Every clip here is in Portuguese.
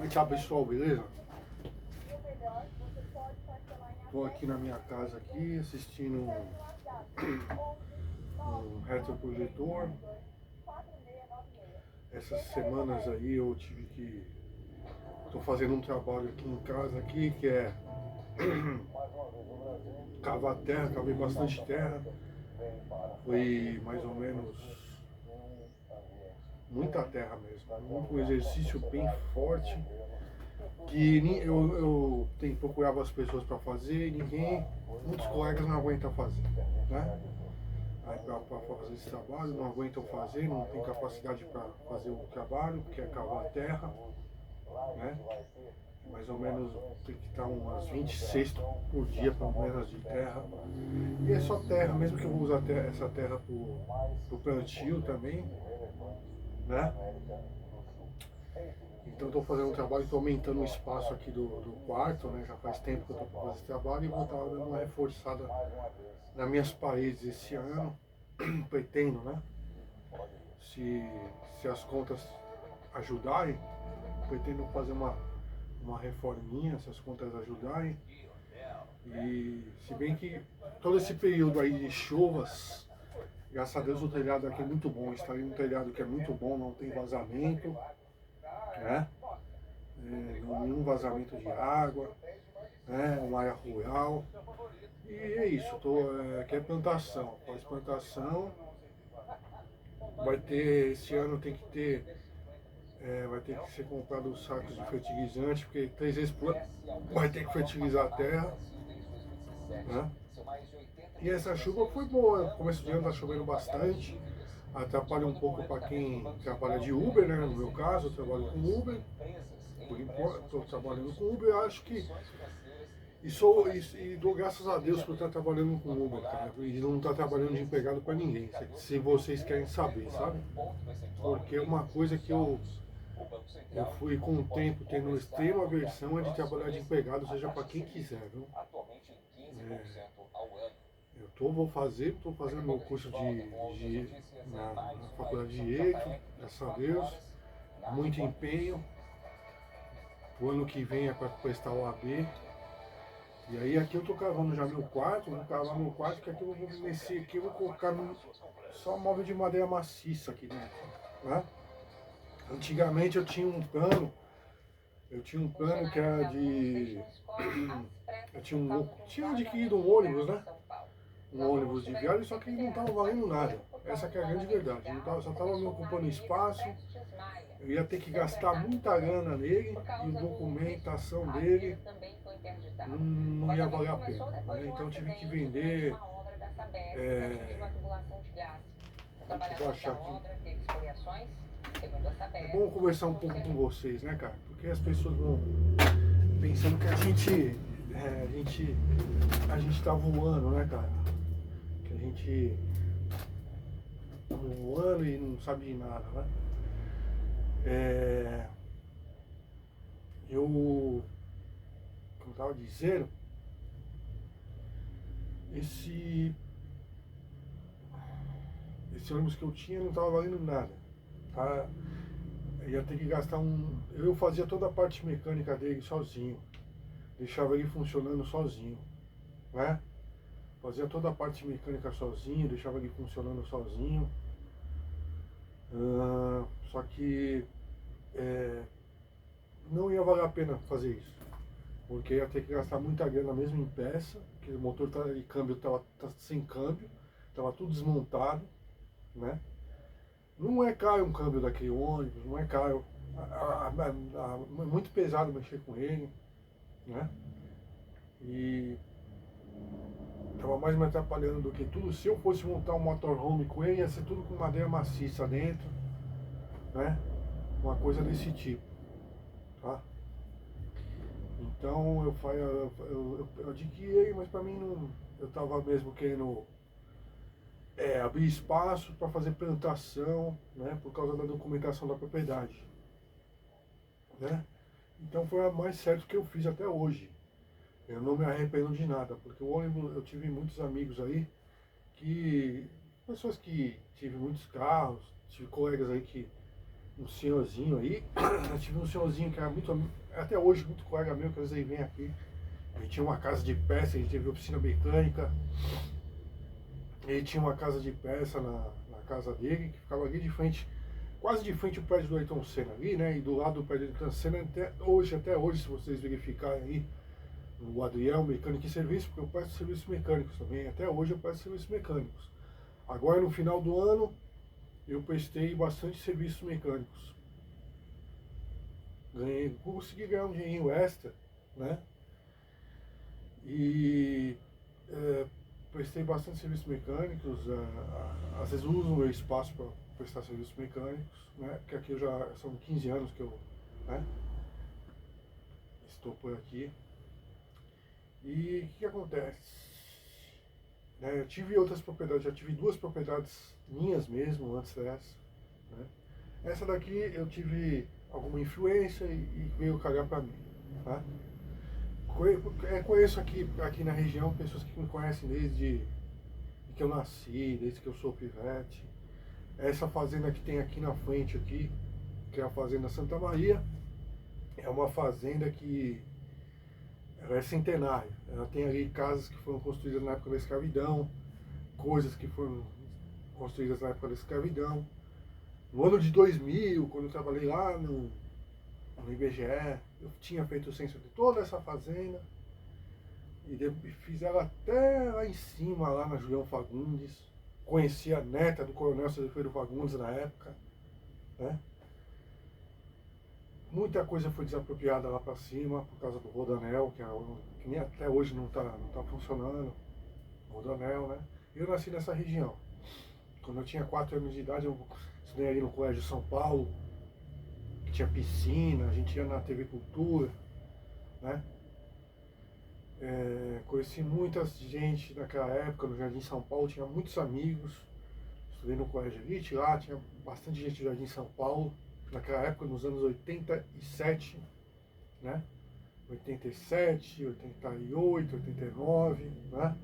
Como é que tá, pessoal, beleza? Tô aqui na minha casa aqui assistindo um retroprojetor. Essas semanas aí eu tive que... Tô fazendo um trabalho aqui em casa aqui que é cavar terra, cavei bastante terra. Foi mais ou menos muita terra mesmo, um exercício bem forte que eu tenho procurado as pessoas para fazer, muitos colegas não aguentam fazer, né? Aí para fazer esse trabalho não aguentam fazer, não tem capacidade para fazer o trabalho, que é cavar a terra, né? Mais ou menos tem que estar umas 20 cestos por dia, pelo menos, de terra. E é só terra, mesmo que eu vou usar essa terra para o plantio também, né? Então estou fazendo um trabalho, estou aumentando o espaço aqui do quarto, né? Já faz tempo que eu estou fazendo esse trabalho e vou estar dando uma reforçada nas minhas paredes esse ano. Pretendo, né? Se as contas ajudarem, pretendo fazer uma reforminha, se as contas ajudarem. E se bem que todo esse período aí de chuvas, graças a Deus o telhado aqui é muito bom, está em um telhado que é muito bom, não tem vazamento, né? Nenhum vazamento de água, né? Uma área rural. E é isso, aqui é plantação, faz plantação. Vai ter, esse ano tem que ter, vai ter que ser comprado os sacos de fertilizante, porque 3 vezes por ano vai ter que fertilizar a terra, né? E essa chuva foi boa, no começo de ano está chovendo bastante, atrapalha um pouco para quem trabalha de Uber, né? No meu caso, eu trabalho com Uber, por enquanto estou trabalhando com Uber, eu acho que e dou graças a Deus por estar trabalhando com Uber, cara, e não estar trabalhando de empregado para ninguém, se vocês querem saber, sabe? Porque uma coisa que eu fui com o tempo tendo extrema aversão é de trabalhar de empregado, seja para quem quiser, viu? Vou fazer, estou fazendo meu curso na faculdade de Direito, graças a Deus, muito empenho. O ano que vem é para prestar o AB. E aí aqui eu estou cavando já meu quarto, vou cavar meu quarto, que aqui eu vou nesse aqui eu vou colocar só móvel de madeira maciça aqui dentro, né? Antigamente eu tinha um plano que era de tinha adquirido um ônibus, né? Um ônibus de viagem, só que não estava valendo nada. Essa que é a grande verdade. Só estava me ocupando espaço. Eu ia ter que gastar muita grana nele e a documentação dele não ia valer a pena, né? Então eu tive que vender. Eu vou achar aqui. É bom conversar um pouco com vocês, né, cara? Porque as pessoas vão pensando que a gente tá voando, né, cara? Que a gente tá voando e não sabe de nada, né? Como eu tava dizendo, esse ônibus que eu tinha não tava valendo nada, tá? Eu ia ter que gastar eu fazia toda a parte mecânica dele sozinho, deixava ele funcionando sozinho, né? Fazia toda a parte mecânica sozinho, deixava ele funcionando sozinho. Só que não ia valer a pena fazer isso, porque ia ter que gastar muita grana mesmo em peça, porque o motor e câmbio estava sem câmbio, estava tudo desmontado, né? Não é caro um câmbio daquele ônibus, não é caro, é muito pesado mexer com ele, né? E estava mais me atrapalhando do que tudo. Se eu fosse montar um motorhome com ele, ia ser tudo com madeira maciça dentro, né? Uma coisa desse tipo, tá? Então eu adquiri ele, mas para mim não. Eu estava mesmo querendo abrir espaço para fazer plantação, né? Por causa da documentação da propriedade, né? Então foi a mais certo que eu fiz até hoje. Eu não me arrependo de nada, porque o ônibus, eu tive muitos amigos aí, pessoas que tive muitos carros, tive colegas aí que um senhorzinho aí, eu tive um senhorzinho que era muito, até hoje, muito colega meu, que às vezes ele vem aqui. Ele tinha uma casa de peça, ele teve oficina mecânica, ele tinha uma casa de peça na casa dele, que ficava ali de frente, quase de frente ao prédio do Ayrton Senna ali, né? E do lado do prédio do Ayrton Senna, até hoje, se vocês verificarem aí, o Adriel Mecânico e Serviço, porque eu presto serviços mecânicos também, até hoje eu presto serviços mecânicos. Agora no final do ano, eu prestei bastante serviços mecânicos. Consegui ganhar um dinheirinho extra, né? E prestei bastante serviços mecânicos, às vezes uso o meu espaço para prestar serviços mecânicos, né? Porque aqui são 15 anos que eu, né, estou por aqui. E o que acontece? Né, eu tive outras propriedades, já tive 2 propriedades minhas mesmo antes dessa. Né? Essa daqui eu tive alguma influência e veio cagar para mim. Tá? Conheço aqui na região pessoas que me conhecem desde que eu nasci, desde que eu sou pivete. Essa fazenda que tem aqui na frente, aqui, que é a Fazenda Santa Maria, é uma fazenda que ela é centenária. Ela tem ali casas que foram construídas na época da escravidão, coisas que foram construídas na época da escravidão. No ano de 2000, quando eu trabalhei lá no IBGE, eu tinha feito o censo de toda essa fazenda e fiz ela até lá em cima, lá na Julião Fagundes. Conheci a neta do Coronel Cefeiro Fagundes na época, né? Muita coisa foi desapropriada lá para cima por causa do Rodanel, que nem até hoje não tá funcionando. O Rodanel, né? Eu nasci nessa região. Quando eu tinha 4 anos de idade, eu estudei ali no Colégio São Paulo, que tinha piscina, a gente ia na TV Cultura, né? Conheci muita gente naquela época, no Jardim São Paulo, tinha muitos amigos. Estudei no Colégio Elite, lá tinha bastante gente do Jardim São Paulo, naquela época, nos anos 87, né? 87, 88, 89, né?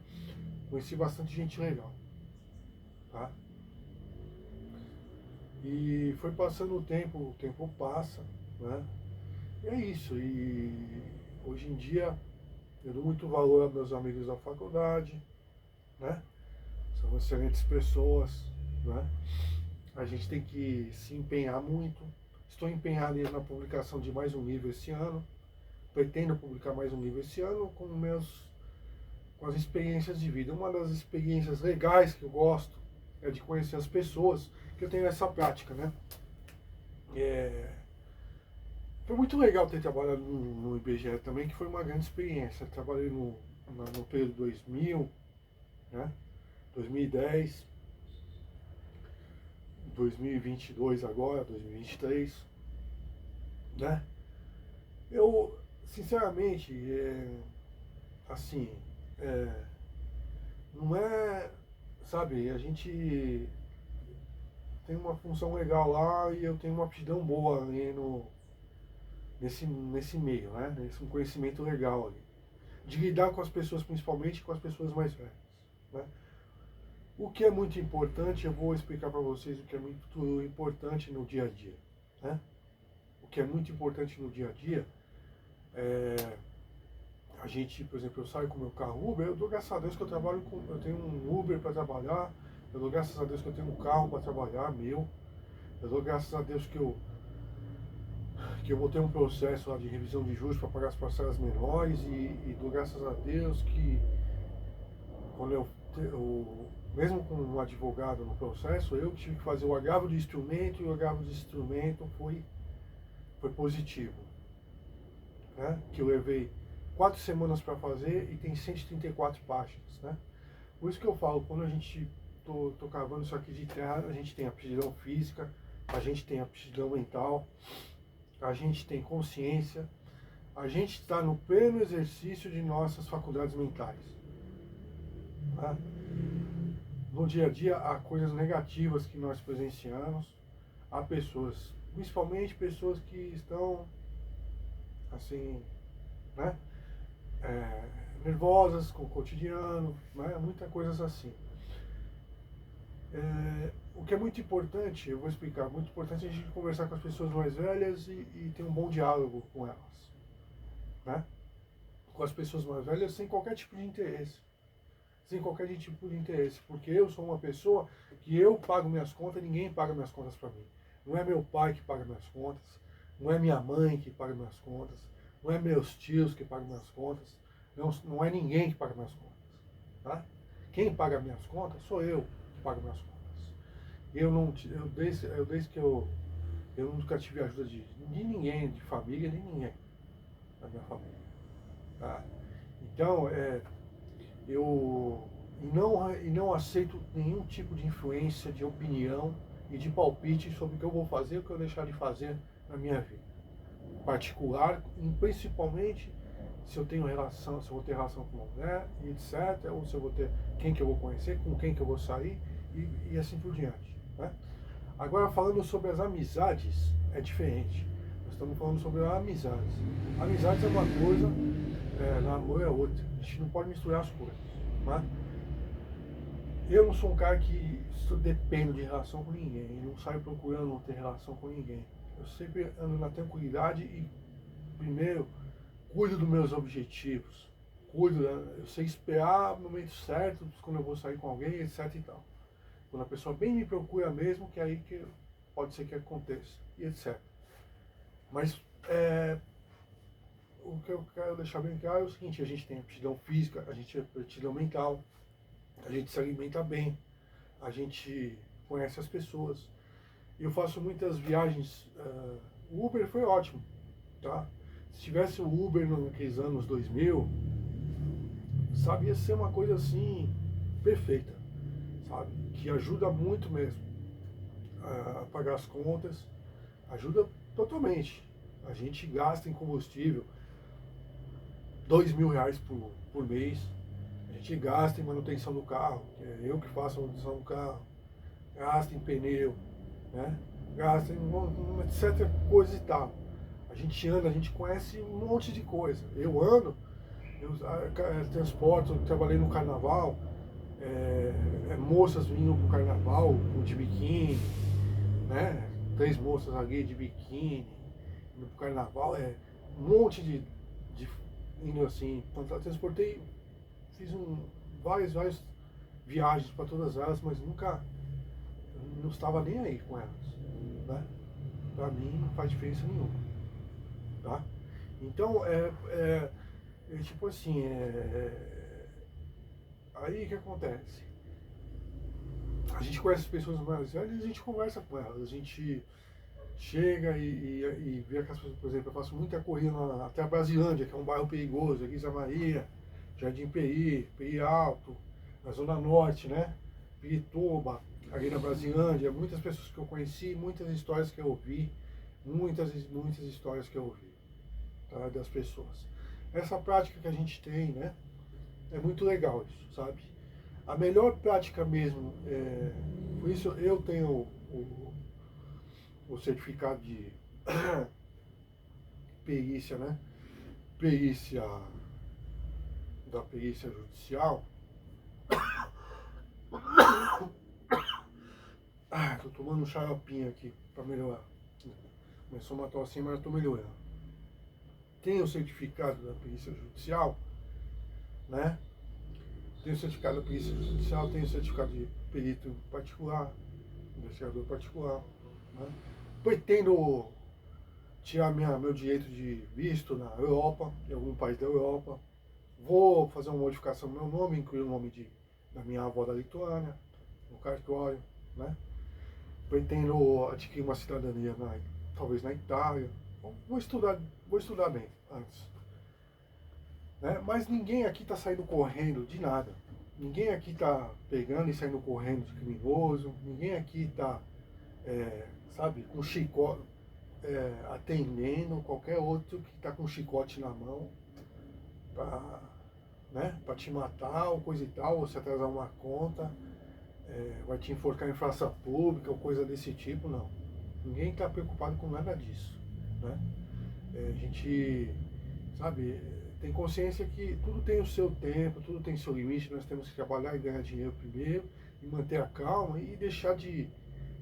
Conheci bastante gente legal, tá? E foi passando o tempo passa, né? E é isso, e hoje em dia eu dou muito valor aos meus amigos da faculdade, né? São excelentes pessoas, né? A gente tem que se empenhar muito. Estou empenhado na publicação de mais um livro esse ano. Pretendo publicar mais um livro esse ano com as experiências de vida. Uma das experiências legais que eu gosto é de conhecer as pessoas, que eu tenho essa prática, né? Foi muito legal ter trabalhado no IBGE também, que foi uma grande experiência. Eu trabalhei no período 2000, né? 2010, 2022 agora, 2023, né? Eu, sinceramente, assim, não é, sabe, a gente tem uma função legal lá e eu tenho uma aptidão boa ali nesse meio, né? Nesse conhecimento legal ali. De lidar com as pessoas, principalmente com as pessoas mais velhas, né? O que é muito importante, eu vou explicar para vocês o que é muito importante no dia a dia, né? O que é muito importante no dia a dia é a gente, por exemplo, eu saio com o meu carro Uber, eu dou graças a Deus que eu tenho um Uber para trabalhar, eu dou graças a Deus que eu tenho um carro para trabalhar, meu, eu dou graças a Deus que eu botei um processo lá de revisão de juros para pagar as parcelas menores e dou graças a Deus que quando mesmo com um advogado no processo, eu tive que fazer o agravo de instrumento e o agravo de instrumento foi positivo, né? Que eu levei 4 semanas para fazer e tem 134 páginas, né? Por isso que eu falo, quando a gente tô cavando isso aqui de terra, a gente tem aptidão física, a gente tem aptidão mental, a gente tem consciência, a gente está no pleno exercício de nossas faculdades mentais, tá? No dia a dia há coisas negativas que nós presenciamos, há pessoas, principalmente pessoas que estão assim, né, nervosas com o cotidiano, né, muitas coisas assim. o que é muito importante, eu vou explicar, muito importante a gente conversar com as pessoas mais velhas e ter um bom diálogo com elas, né? Com as pessoas mais velhas sem qualquer tipo de interesse. Sem qualquer tipo de interesse, porque eu sou uma pessoa que eu pago minhas contas, ninguém paga minhas contas para mim. Não é meu pai que paga minhas contas, não é minha mãe que paga minhas contas, não é meus tios que pagam minhas contas, não é ninguém que paga minhas contas, tá? Quem paga minhas contas sou eu que pago minhas contas. Desde que eu nunca tive ajuda de ninguém, de família, de ninguém da minha família, tá? Então, e não aceito nenhum tipo de influência, de opinião e de palpite sobre o que eu vou fazer e o que eu deixar de fazer na minha vida. Particular, e principalmente se eu tenho relação, se eu vou ter relação com uma mulher, e etc., ou se eu vou ter quem que eu vou conhecer, com quem que eu vou sair, e assim por diante, né? Agora, falando sobre as amizades, é diferente. Nós estamos falando sobre amizades. Amizades é uma coisa, namoro é outra. A gente não pode misturar as coisas, né? Eu não sou um cara que dependo de relação com ninguém. Eu não saio procurando ter relação com ninguém. Eu sempre ando na tranquilidade e, primeiro, cuido dos meus objetivos. Eu sei esperar o momento certo, quando eu vou sair com alguém, etc e tal. Quando a pessoa bem me procura mesmo, que é aí que pode ser que aconteça, e etc. Mas o que eu quero deixar bem claro é o seguinte: a gente tem aptidão física, a gente tem aptidão mental, a gente se alimenta bem, a gente conhece as pessoas. Eu faço muitas viagens. O Uber foi ótimo, tá? Se tivesse o Uber naqueles anos 2000, sabe, ia ser uma coisa assim perfeita, sabe? Que ajuda muito mesmo a pagar as contas, ajuda totalmente. A gente gasta em combustível R$ 2.000 por mês. A gente gasta em manutenção do carro, que é eu que faço a manutenção do carro, gasta em pneu, né? Gasta em etc. coisa e tal. A gente anda, a gente conhece um monte de coisa. Eu ando, eu transporto, eu trabalhei no carnaval, moças vindo pro carnaval de biquíni, né? 3 moças ali de biquíni, indo pro carnaval, um monte de indo assim. Transportei, fiz várias viagens para todas elas, mas nunca não estava nem aí com elas, né? Para mim não faz diferença nenhuma, tá? Então tipo assim, aí o que acontece? A gente conhece as pessoas mais velhas e a gente conversa com elas, a gente chega e vê aquelas pessoas, por exemplo, eu faço muita corrida até a Brasilândia, que é um bairro perigoso, aqui em Zé Maria, Jardim Peri Alto, na Zona Norte, né? Pirituba, ali na Brasilândia, muitas pessoas que eu conheci, muitas histórias que eu ouvi, muitas histórias que eu ouvi, tá? Das pessoas. Essa prática que a gente tem, né? É muito legal isso, sabe? A melhor prática mesmo, por isso eu tenho o certificado de perícia, né? Perícia da perícia judicial. Tô tomando um xaropinho aqui para melhorar. Começou uma tosse, mas eu tô melhorando. Tenho o certificado da perícia judicial, né? Tenho o certificado da perícia judicial, tenho o certificado de perito particular, investigador particular, né? Pretendo tirar meu direito de visto na Europa, em algum país da Europa. Vou fazer uma modificação no meu nome, incluir o nome da minha avó da Lituânia, no cartório, né? Pretendo adquirir uma cidadania talvez na Itália. Vou estudar bem antes. Né? Mas ninguém aqui está saindo correndo de nada. Ninguém aqui está pegando e saindo correndo de criminoso. Ninguém aqui está, sabe, com chicote, atendendo qualquer outro que está com chicote na mão para, né, te matar ou coisa e tal, ou se atrasar uma conta, vai te enforcar em praça pública ou coisa desse tipo, não. Ninguém está preocupado com nada disso, né? A gente, sabe, tem consciência que tudo tem o seu tempo, tudo tem seu limite, nós temos que trabalhar e ganhar dinheiro primeiro, e manter a calma e deixar de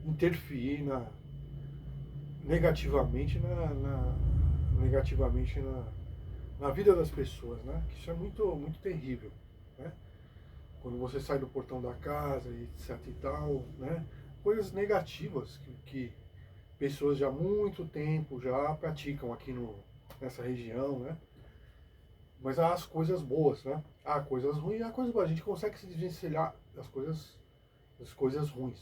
interferir negativamente negativamente na vida das pessoas, né? Que isso é muito terrível, né? Quando você sai do portão da casa e etc e tal, né? Coisas negativas que pessoas já há muito tempo já praticam aqui nessa região, né? Mas há as coisas boas, né? Há coisas ruins e há coisas boas. A gente consegue se desvencilhar das coisas ruins.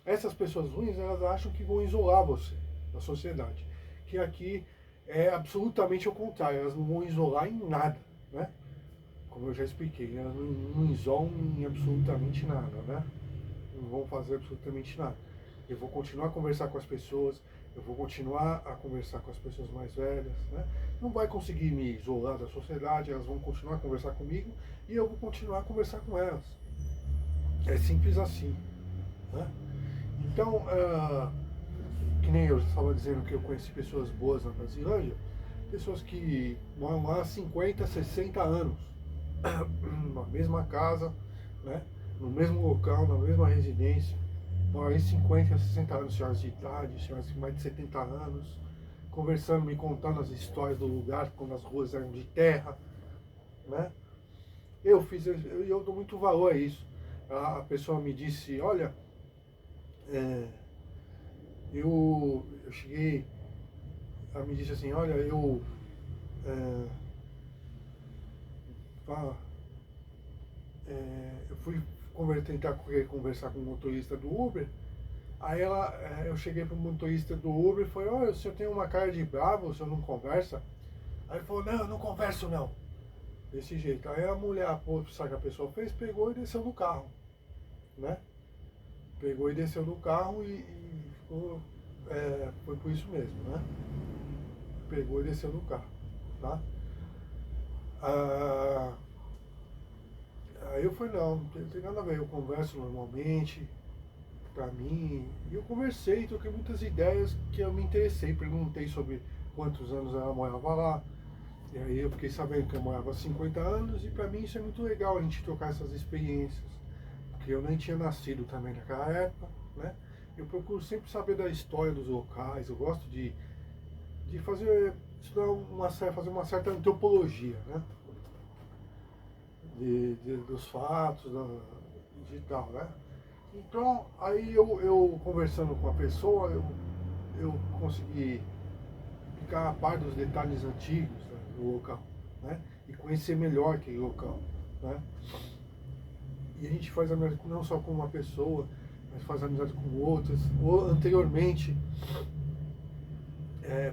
Essas pessoas ruins, elas acham que vão isolar você da sociedade. Que aqui é absolutamente o contrário. Elas não vão isolar em nada, né? Como eu já expliquei, elas não isolam em absolutamente nada, né? Não vão fazer absolutamente nada. Eu vou continuar a conversar com as pessoas, eu vou continuar a conversar com as pessoas mais velhas, né? Não vai conseguir me isolar da sociedade, elas vão continuar a conversar comigo e eu vou continuar a conversar com elas. É simples assim, né? Então, que nem eu estava dizendo que eu conheci pessoas boas na Brasilândia, pessoas que moram lá há 50, 60 anos, na mesma casa, né? No mesmo local, na mesma residência, moram aí 50, 60 anos, senhoras de idade, senhoras de mais de 70 anos, conversando, me contando as histórias do lugar, quando as ruas eram de terra, né? Eu dou muito valor a isso. A pessoa me disse, olha, é, eu cheguei, ela me disse assim, olha, é, eu fui tentar conversar com o motorista do Uber. Aí eu cheguei pro motorista do Uber e falei, olha, o senhor tem uma cara de bravo, o senhor não conversa? Aí ele falou, não, eu não converso não. Desse jeito. Aí a mulher, sabe o que a pessoa fez? Pegou e desceu do carro, né? Pegou e desceu do carro e ficou, foi por isso mesmo, né? Pegou e desceu do carro, tá? Ah, aí eu falei, não tem nada a ver, eu converso normalmente, pra mim, e eu conversei, troquei muitas ideias que eu me interessei, perguntei sobre quantos anos ela morava lá, e aí eu fiquei sabendo que eu morava há 50 anos, e pra mim isso é muito legal, a gente trocar essas experiências, porque eu nem tinha nascido também naquela época, né? Eu procuro sempre saber da história dos locais, eu gosto de fazer, fazer uma certa antropologia, né? Dos fatos, de tal, né? Então, aí eu conversando com a pessoa, eu consegui ficar a par dos detalhes antigos, né, do local, né? E conhecer melhor aquele local, né? E a gente faz amizade não só com uma pessoa, mas faz amizade com outras. Ou anteriormente,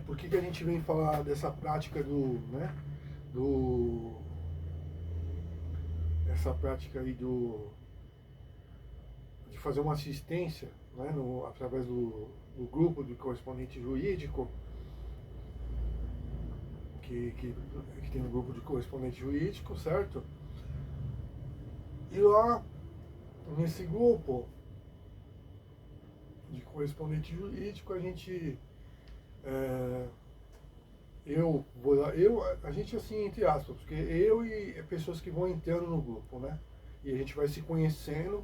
por que a gente vem falar dessa prática né? Do, essa prática aí de fazer uma assistência, né, através do grupo de correspondente jurídico, que tem um grupo de correspondente jurídico, certo? E lá, nesse grupo de correspondente jurídico, a gente, a gente assim, entre aspas, porque eu e pessoas que vão entrando no grupo, né? E a gente vai se conhecendo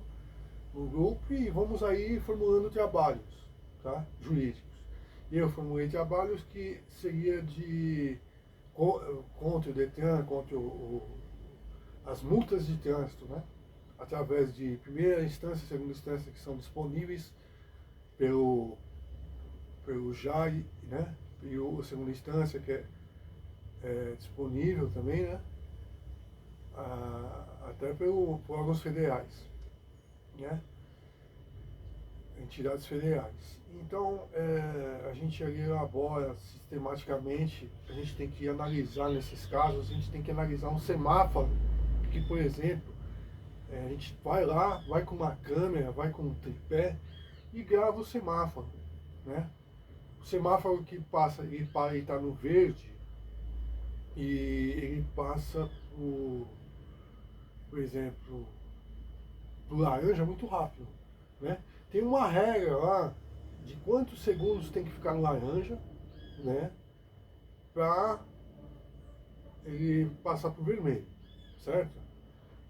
no grupo e vamos aí formulando trabalhos, tá? Jurídicos. Eu formulei trabalhos que seria contra o Detran, contra as multas de trânsito, né? Através de primeira instância e segunda instância que são disponíveis pelo JAI, né? E a segunda instância que é disponível também, né? Até por órgãos federais, né? Entidades federais. Então, a gente ali elabora sistematicamente, a gente tem que analisar nesses casos, a gente tem que analisar um semáforo, que, por exemplo, a gente vai lá, vai com uma câmera, vai com um tripé e grava o semáforo, né? O semáforo que passa, ele está no verde e ele passa por exemplo, do laranja muito rápido, né? Tem uma regra lá de quantos segundos tem que ficar no laranja, né? Para ele passar para o vermelho, certo?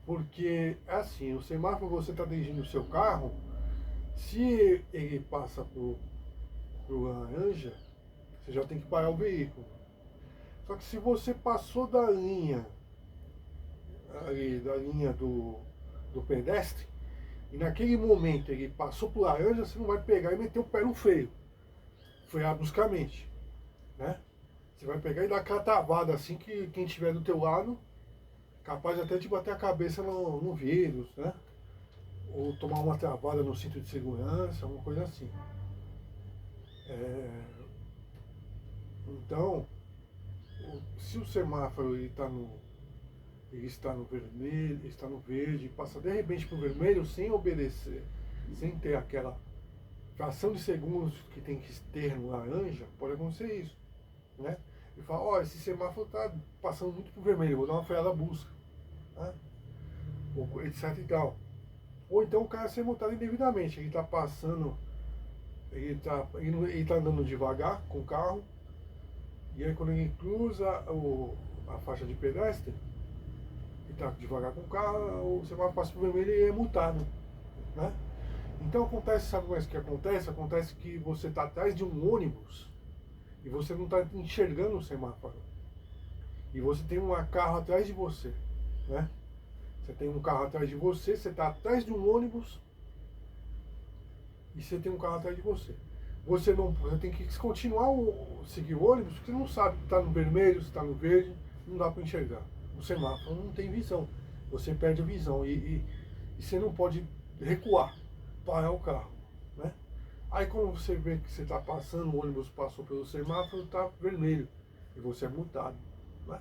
Porque, assim, o semáforo você está dirigindo o seu carro Se ele passa pro laranja, você já tem que parar o veículo. Só que se você passou da linha, ali, da linha do pedestre, e naquele momento ele passou pro laranja, você não vai pegar e meter o pé no freio. Frear bruscamente, né? Você vai pegar e dar aquela travada assim que quem estiver do teu lado, capaz até de bater a cabeça no vidro, né? Ou tomar uma travada no cinto de segurança, uma coisa assim. Então, se o semáforo ele está no vermelho, está no verde, passa de repente para o vermelho sem obedecer, sem ter aquela fração de segundos que tem que ter no laranja, pode acontecer isso, né? E fala, ó, esse semáforo está passando muito para o vermelho, vou dar uma freada busca, né? Ou etc e tal. Ou então o cara ser multado indevidamente, ele está passando, ele tá andando devagar com o carro, e aí quando ele cruza a faixa de pedestre, ele está devagar com o carro, o semáforo passa para o vermelho e é multado, né? Então acontece, sabe mais o que acontece? Acontece que você está atrás de um ônibus e você não está enxergando o semáforo. E você tem um carro atrás de você, né? Você tem um carro atrás de você, você está atrás de um ônibus e você tem um carro atrás de você. Você tem que continuar seguir o ônibus, porque você não sabe se está no vermelho, se está no verde, não dá para enxergar. O semáforo não tem visão. Você perde a visão e você não pode recuar, parar o carro, né? Aí quando você vê que você está passando, o ônibus passou pelo semáforo, está vermelho e você é multado, né?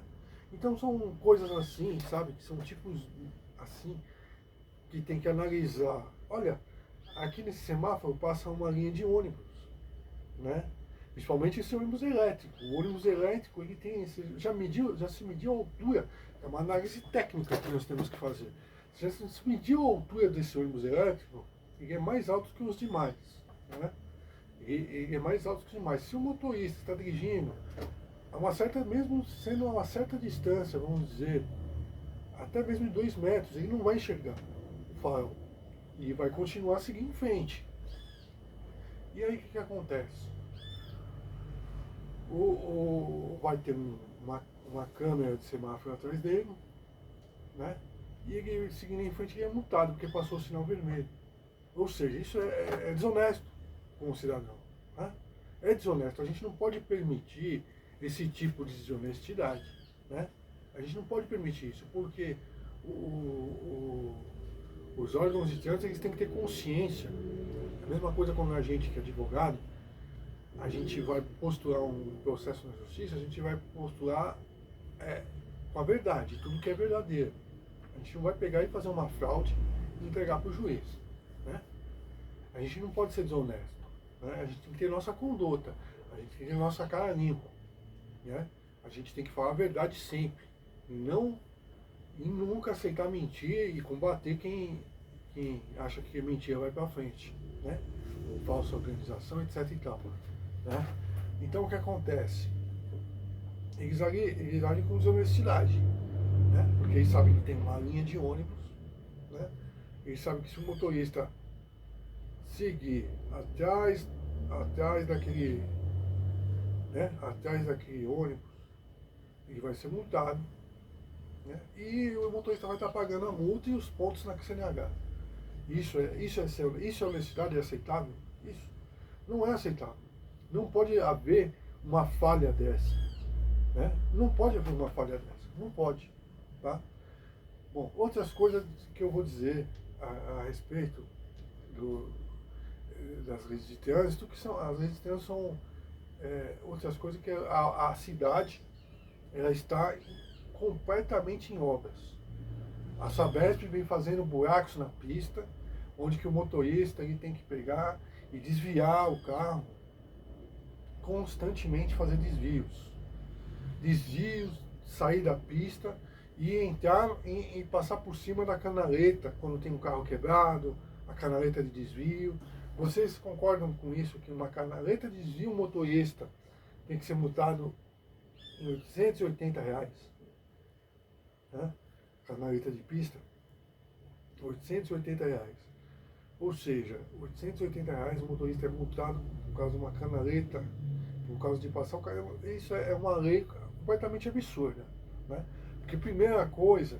Então são coisas assim, sabe, que são tipos assim que tem que analisar. Olha, aqui nesse semáforo passa uma linha de ônibus, né? Principalmente esse ônibus elétrico. O ônibus elétrico ele tem já se mediu a altura. É uma análise técnica que nós temos que fazer. Já se mediu a altura desse ônibus elétrico, ele é mais alto que os demais, né? Ele é mais alto que os demais. Se o motorista está dirigindo a uma certa, mesmo sendo a uma certa distância, vamos dizer, até mesmo de 2 metros, ele não vai enxergar o farol e vai continuar seguindo em frente. E aí o que acontece? Vai ter uma câmera de semáforo atrás dele, né? E ele seguindo em frente ele é multado porque passou o sinal vermelho. Ou seja, isso é desonesto com o cidadão, né? É desonesto. A gente não pode permitir esse tipo de desonestidade, né? A gente não pode permitir isso porque os órgãos de trânsito eles têm que ter consciência. A mesma coisa quando a gente que é advogado, a gente vai postular um processo na justiça, a gente vai postular com a verdade, tudo que é verdadeiro. A gente não vai pegar e fazer uma fraude e entregar para o juiz, né? A gente não pode ser desonesto, né? A gente tem que ter nossa conduta, a gente tem que ter nossa cara limpa, né? A gente tem que falar a verdade sempre, e nunca aceitar mentir e combater quem acha que mentira vai para frente, né? Ou falsa organização, etc e tal, né? Então o que acontece? Eles agem com desonestidade, né? Porque eles sabem que tem uma linha de ônibus, né? Eles sabem que se o motorista seguir atrás daquele, né? Atrás daquele ônibus, ele vai ser multado, né? E o motorista vai estar pagando a multa e os pontos na CNH. Isso é honestidade, é aceitável? Isso não é aceitável. Não pode haver uma falha dessa, né? Não pode haver uma falha dessa, não pode, tá? Bom, outras coisas que eu vou dizer a respeito das leis de trânsito, que são as leis de trânsito são outras coisas que a cidade ela está completamente em obras. A Sabesp vem fazendo buracos na pista, onde que o motorista ele tem que pegar e desviar o carro, constantemente fazer desvios, sair da pista e entrar e passar por cima da canaleta quando tem um carro quebrado, a canaleta de desvio. Vocês concordam com isso, que uma canaleta de desvio um motorista tem que ser multado em R$ 880, né? Canaleta de pista, R$ 880. Ou seja, R$ 880 o motorista é multado por causa de uma canaleta, por causa de passar o carro. Isso é uma lei completamente absurda, né? Porque a primeira coisa,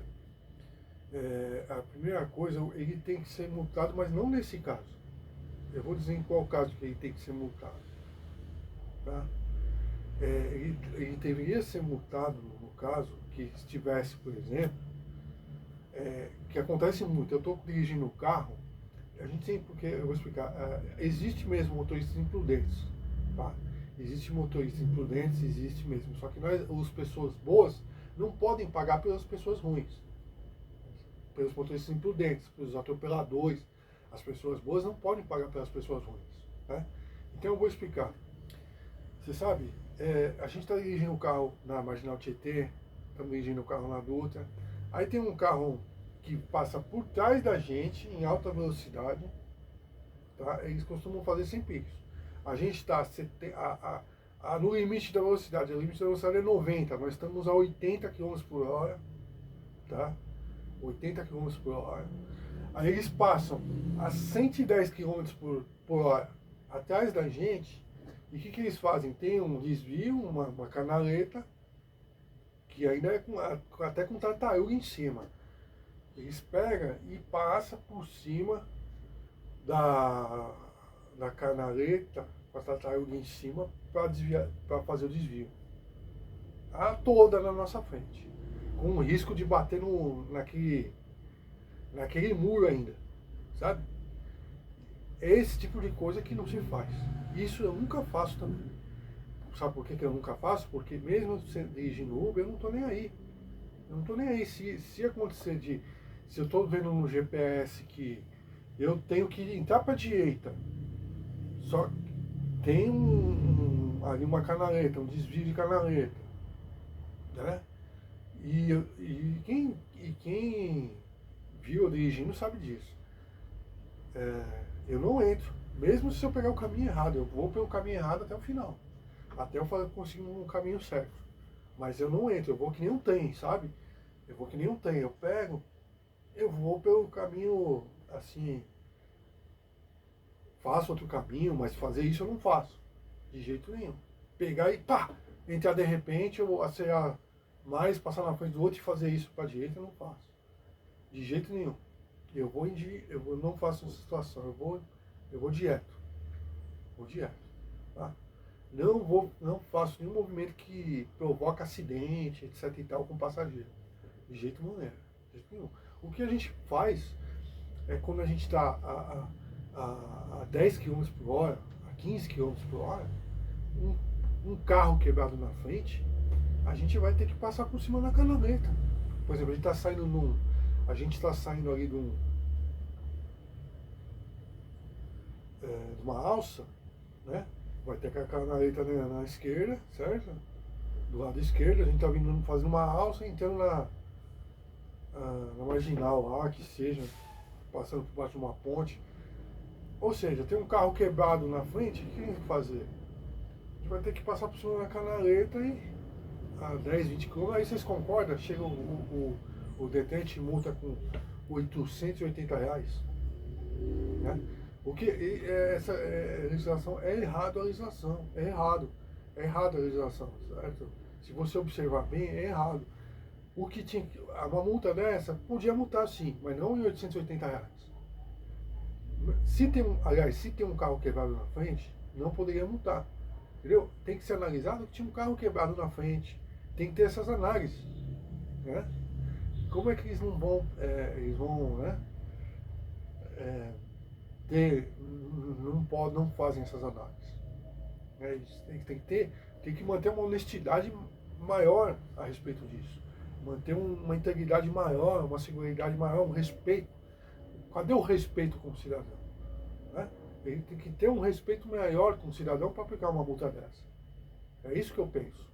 ele tem que ser multado, mas não nesse caso. Eu vou dizer em qual caso que ele tem que ser multado, tá? Ele deveria ser multado no caso que estivesse, por exemplo, que acontece muito. Eu estou dirigindo o carro, a gente tem, porque eu vou explicar, existe mesmo motoristas imprudentes, tá? Existe motoristas imprudentes, existe mesmo. Só que nós, as pessoas boas, não podem pagar pelas pessoas ruins, pelos motoristas imprudentes, pelos atropeladores. As pessoas boas não podem pagar pelas pessoas ruins, né? Então eu vou explicar. Você sabe, a gente está dirigindo o carro na Marginal Tietê, estamos dirigindo o carro na Dutra, aí tem um carro que passa por trás da gente em alta velocidade, tá? Eles costumam fazer sempre isso. A gente está no limite da velocidade, o limite da velocidade é 90, nós estamos a 80 km por hora, tá? 80 km por hora. Aí eles passam a 110 km por hora atrás da gente. E o que eles fazem? Tem um desvio, uma canaleta, que ainda é até com tartaruga em cima. Eles pegam e passam por cima da canaleta, com a tartaruga em cima, para fazer o desvio. Toda na nossa frente. Com o risco de bater naquele muro ainda, sabe? É esse tipo de coisa que não se faz. Isso eu nunca faço também. Sabe por que eu nunca faço? Porque mesmo dirigindo Uber, eu não estou nem aí. Eu não estou nem aí. Se acontecer se eu estou vendo no GPS que eu tenho que entrar para a direita, só tem ali uma canaleta, um desvio de canaleta, né? E quem viu eu dirigindo sabe disso. Eu não entro, mesmo se eu pegar o caminho errado, eu vou pelo caminho errado até o final, até eu conseguir um caminho certo. Mas eu não entro, eu vou que nem um trem, sabe? Eu vou que nem um trem, eu vou pelo caminho, assim, faço outro caminho, mas fazer isso eu não faço, de jeito nenhum. Pegar e pá, entrar de repente, eu acelerar mais, passar na frente do outro e fazer isso para direita, eu não faço, de jeito nenhum. Eu não faço essa situação, eu vou direto, tá? Não faço nenhum movimento que provoca acidente, etc e tal, com passageiro, de jeito nenhum. O que a gente faz é quando a gente está a 10 km por hora, a 15 km por hora, um carro quebrado na frente, a gente vai ter que passar por cima da canaleta. Por exemplo, a gente está saindo ali de uma alça, né? Vai ter a canaleta na esquerda, certo? Do lado esquerdo, a gente está vindo fazendo uma alça, entrando na marginal lá, que seja, passando por baixo de uma ponte. Ou seja, tem um carro quebrado na frente, o que a gente tem que fazer? A gente vai ter que passar por cima da canaleta e a 10, 20 km, aí vocês concordam? Chega o detente multa com R$ 880, né? Essa legislação é errado a legislação, é errado a legislação, certo? Se você observar bem, é errado. Uma multa dessa podia multar sim, mas não em R$ 880. Se tem um carro quebrado na frente, não poderia multar. Entendeu? Tem que ser analisado que tinha um carro quebrado na frente. Tem que ter essas análises, né? Como é que eles não vão, né? Não fazem essas análises. Tem que manter uma honestidade maior a respeito disso. Manter uma integridade maior, uma seguridade maior, um respeito. Cadê o respeito com o cidadão? Né? Ele tem que ter um respeito maior com o cidadão para aplicar uma multa dessa. É isso que eu penso.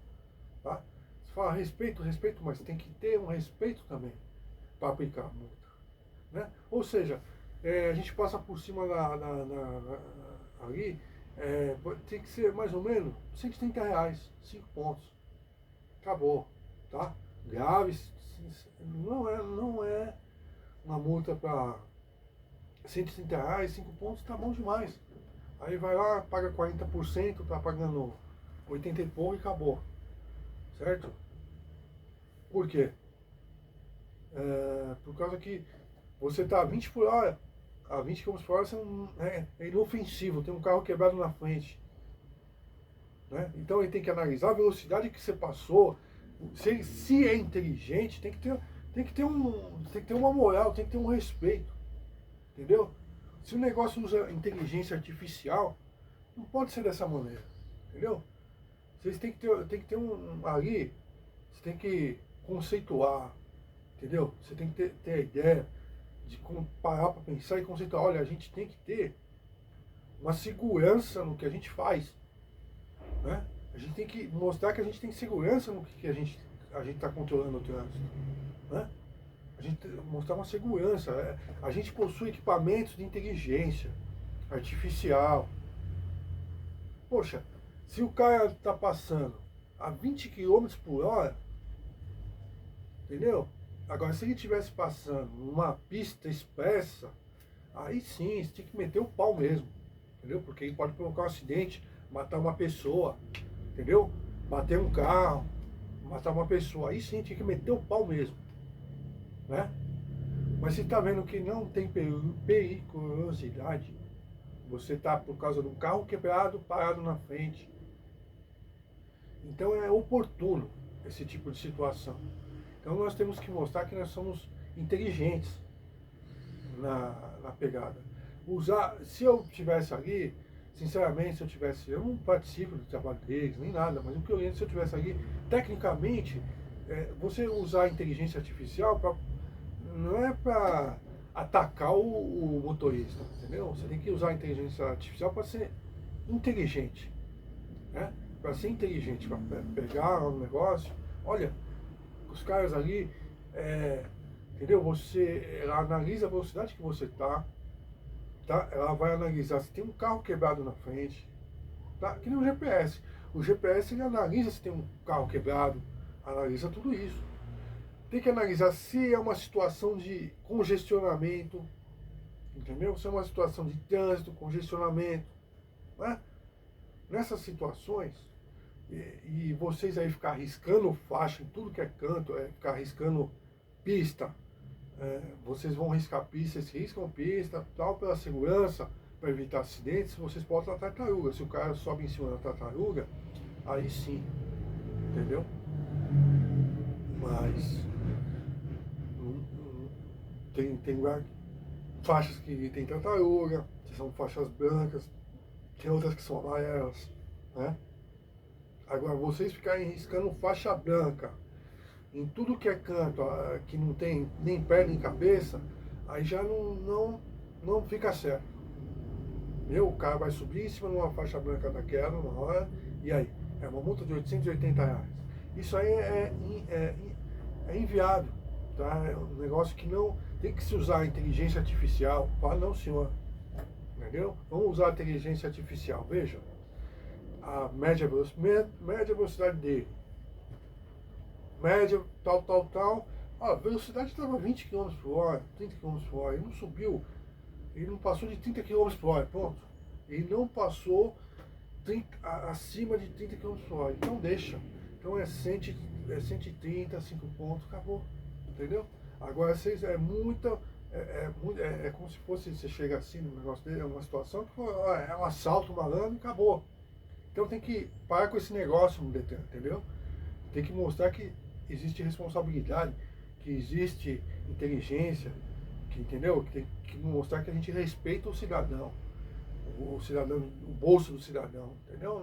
Tá? Você fala respeito, mas tem que ter um respeito também para aplicar a multa. Né? Ou seja, a gente passa por cima ali, tem que ser mais ou menos R$ 130, 5 pontos. Acabou. Tá? Grave, não é uma multa para R$ 130, 5 pontos, tá bom demais. Aí vai lá, paga 40%, tá pagando 80 e pouco e acabou. Certo? Por quê? Por causa que você tá a 20 por hora, a 20 km por hora você não, é inofensivo, tem um carro quebrado na frente. Né? Então ele tem que analisar a velocidade que você passou. Se é inteligente, tem que ter uma moral, tem que ter um respeito. Entendeu? Se o negócio usa inteligência artificial, não pode ser dessa maneira. Entendeu? Vocês têm que ter um. Ali, você tem que conceituar. Entendeu? Você tem que ter a ideia de parar para pensar e conceituar. Olha, a gente tem que ter uma segurança no que a gente faz. Né? A gente tem que mostrar que a gente tem segurança no que a gente está controlando o trânsito. Né? A gente mostrar uma segurança. A gente possui equipamentos de inteligência artificial. Poxa, se o cara está passando a 20 km por hora, entendeu? Agora, se ele estivesse passando numa pista expressa, aí sim, você tem que meter o pau mesmo. Entendeu? Porque ele pode provocar um acidente, matar uma pessoa, entendeu? Bater um carro, matar uma pessoa. Aí sim, tinha que meter o pau mesmo. Né? Mas você está vendo que não tem periculosidade. Você está por causa de um carro quebrado, parado na frente. Então é oportuno esse tipo de situação. Então nós temos que mostrar que nós somos inteligentes na pegada. Se eu tivesse ali, sinceramente, eu não participo do trabalho deles, nem nada, mas o que eu lembro, se eu tivesse ali, tecnicamente, você usar a inteligência artificial não é para atacar o motorista, entendeu? Você tem que usar a inteligência artificial para ser inteligente, né? Para ser inteligente, para pegar um negócio. Olha, os caras ali, entendeu? Ela analisa a velocidade que você tá? Ela vai analisar se tem um carro quebrado na frente, tá? Que nem o GPS. O GPS ele analisa se tem um carro quebrado, analisa tudo isso. Tem que analisar se é uma situação de congestionamento, entendeu? Se é uma situação de trânsito, congestionamento, né? Nessas situações, e vocês aí ficar riscando faixa em tudo que é canto, ficar riscando pista, vocês vão riscar pista, vocês riscam pista, tal, pela segurança, para evitar acidentes, vocês botam a tartaruga. Se o cara sobe em cima da tartaruga, aí sim, entendeu? Mas tem lugar, faixas que tem tartaruga, que são faixas brancas, tem outras que são amarelas, né? Agora, vocês ficarem riscando faixa branca em tudo que é canto, que não tem nem pé nem cabeça, aí já não fica certo. O cara vai subir em cima de uma faixa branca daquela uma hora, e aí? É uma multa de R$ 880. Isso aí é inviável. Tá? É um negócio que não tem que se usar a inteligência artificial. Fala, não, senhor. Entendeu? Vamos usar a inteligência artificial. Veja, a média velocidade dele. Média, tal. A velocidade estava 20 km por hora, 30 km por hora. Ele não subiu, ele não passou de 30 km por hora, ponto. Ele não passou acima de 30 km por hora. Então deixa. Então é 130, 5 pontos, acabou. Entendeu? Agora vocês é como se fosse, você chega assim no negócio dele, é uma situação que é um assalto malandro e acabou. Então tem que parar com esse negócio no Detran, entendeu? Tem que mostrar que existe responsabilidade, que existe inteligência, que, entendeu? Que tem que mostrar que a gente respeita o cidadão, o bolso do cidadão, entendeu?